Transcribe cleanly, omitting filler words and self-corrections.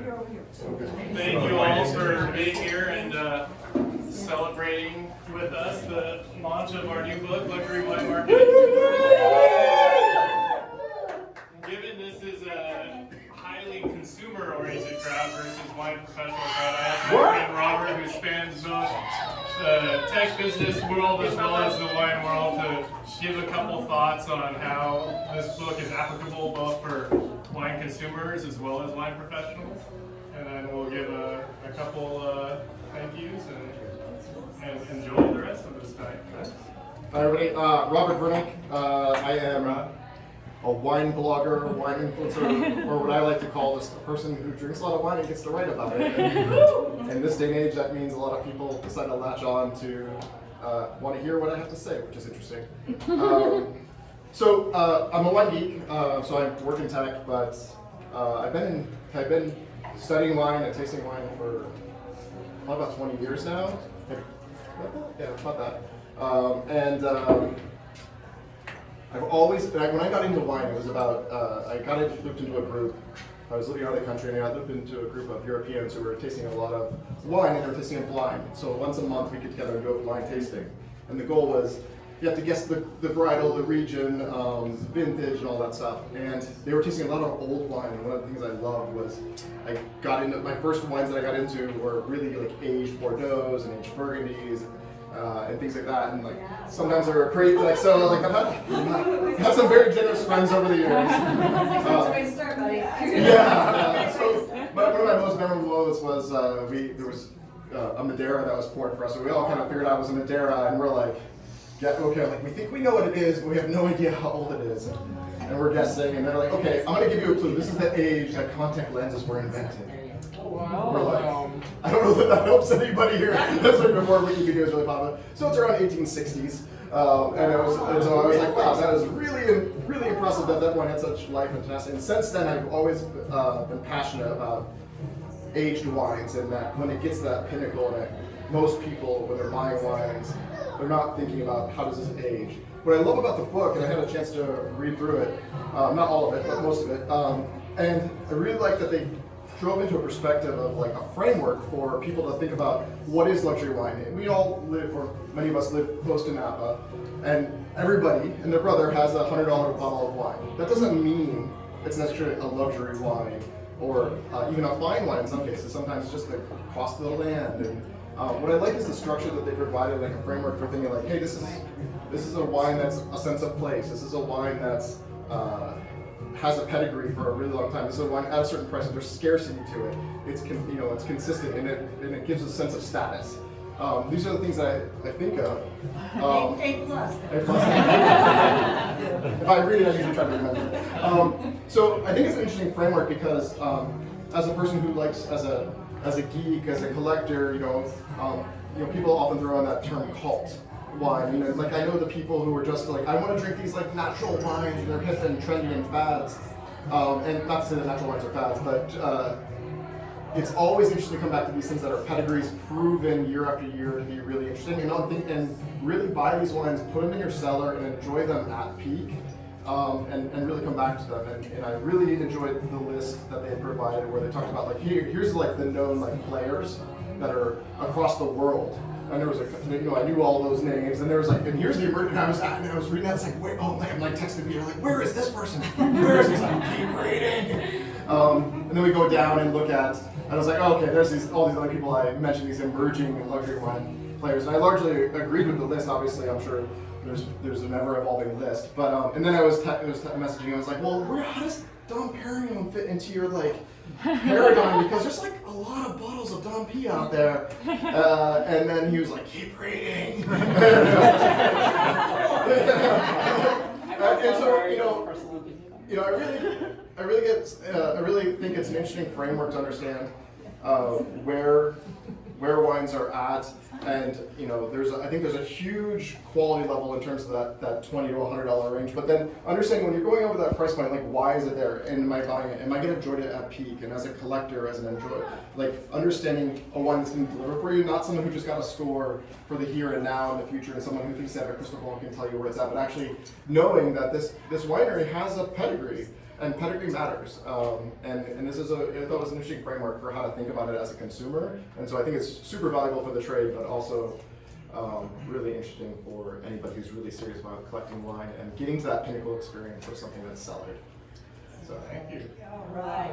Thank you all for being here and celebrating with us the launch of our new book, Luxury Wine Marketing. Given this is a highly consumer-oriented crowd versus wine professional crowd, I asked my friend Robert, who spans both the tech business world as well as the wine world, to give a couple thoughts on how this book is applicable both for wine consumers as well as wine professionals. And then we'll give a couple thank yous and enjoy the rest of this night. Hi everybody, Robert Vernick. I am a wine blogger, wine influencer, or what I like to call this a person who drinks a lot of wine and gets to write about it. And in this day and age, that means a lot of people decide to latch on to want to hear what I have to say, which is interesting. So I'm a wine geek, so I work in tech, but I've been studying wine and tasting wine for about 20 years now. Yeah, about that. I've always, when I got into wine, it was about, looped into a group. I was living out of the country and I looped into a group of Europeans who were tasting a lot of wine and they were tasting it blind. So once a month we get together and go wine tasting. And the goal was, you have to guess the varietal, the region, vintage, and all that stuff. And they were tasting a lot of old wine, and one of the things I loved was I got into my first wines that I got into were really like aged Bordeaux and aged Burgundies and things like that. And like sometimes they were crazy, like so. Like I've had some very generous friends over the years. That's a way to start, buddy. Yeah. So one of my most memorable moments was there was a Madeira that was poured for us, so we all kind of figured out it was a Madeira, and we're like. Okay, like we think we know what it is, but we have no idea how old it is. And we're guessing, and they're like, okay, I'm gonna give you a clue. This is the age that contact lenses were invented. Wow. We're like, I don't know if that helps anybore here. That's like before Wikipedia was really popular. So it's around 1860s. And so I was like, wow, that is really impressive that that one had such life and tenacity. And since then, I've always been passionate about aged wines, and that when it gets to that pinnacle, and most people, when they're buying wines, they're not thinking about how does this age. What I love about the book, and I had a chance to read through it, not all of it, but most of it, and I really like that they drove into a perspective of like a framework for people to think about what is luxury wine. And we all live, or many of us live close to Napa, and everybody and their brother has a $100 bottle of wine. That doesn't mean it's necessarily a luxury wine, or even a fine wine in some cases. Sometimes it's just the cost of the land. And what I like is the structure that they provided, like a framework for thinking like, hey, this is a wine that's a sense of place. This is a wine that's has a pedigree for a really long time. This is a wine at a certain price. There's scarcity to it. It's it's consistent, and it gives a sense of status. These are the things that I think of. A plus. A plus. If I read it, I usually try to remember it. So I think it's an interesting framework because as a person who likes, as a geek, as a collector, people often throw in that term cult wine. Like I know the people who are just like, I want to drink these like natural wines, and they're hip and trendy and fads. And not to say that natural wines are fads, but it's always interesting to come back to these things that are pedigrees proven year after year to be really interesting. And really buy these wines, put them in your cellar, and enjoy them at peak. And really come back to them. And I really enjoyed the list that they had provided where they talked about like, here's like the known like players that are across the world. And there was I knew all those names, and there was like, and here's the emerging, and I was reading that, it's like, wait, oh, I'm like texting me, like, where is this person? Where is this? Like, keep reading. And then we go down and look at, and I was like, oh, okay, there's all these other people I mentioned, these emerging luxury wine players. And I largely agreed with the list. Obviously, I'm sure there's an ever-evolving list, but and then I was messaging. I was like, well, how does Dom Perignon fit into your like paradigm? Because there's like a lot of bottles of Dom P out there. And then he was like, keep reading. And so I really think it's an interesting framework to understand where wines are at, and I think there's a huge quality level in terms of that $20 to $100 range. But then understanding when you're going over that price point, like why is it there? And am I buying it? Am I going to enjoy it at peak? And as a collector, as an enjoyer, like understanding a wine that's going to deliver for you, not someone who just got a score for the here and now and the future, and someone who thinks they have a crystal ball and can tell you where it's at, but actually knowing that this winery has a pedigree. And pedigree matters. And this is I thought it was an interesting framework for how to think about it as a consumer. And so I think it's super valuable for the trade, but also really interesting for anybody who's really serious about collecting wine and getting to that pinnacle experience of something that's cellared. So Thank you. All right.